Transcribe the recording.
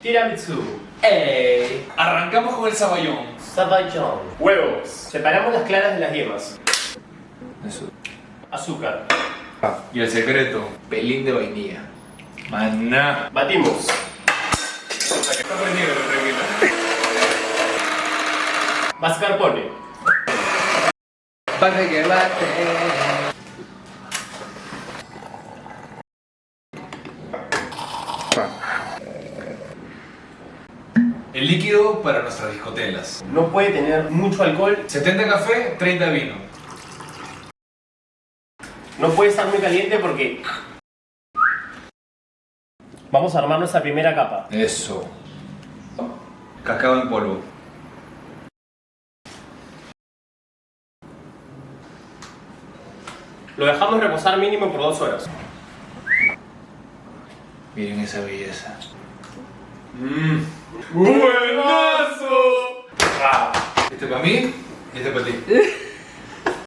Tiramisú. ¡Ey! Arrancamos con el saballón. Saballón. Huevos. Separamos las claras de las yemas. Eso. Azúcar. Y el secreto, pelín de vainilla. Maná. Batimos. Hasta que está prendido, tranquilo. Mascarpone. Bate que bate. El líquido para nuestras discotelas. No puede tener mucho alcohol. 70 café, 30 vino. No puede estar muy caliente porque... Vamos a armar nuestra primera capa. Eso. Cacao en polvo. Lo dejamos reposar mínimo por 2 horas. Miren esa belleza. ¡Buenazo! Este para mí y este para ti.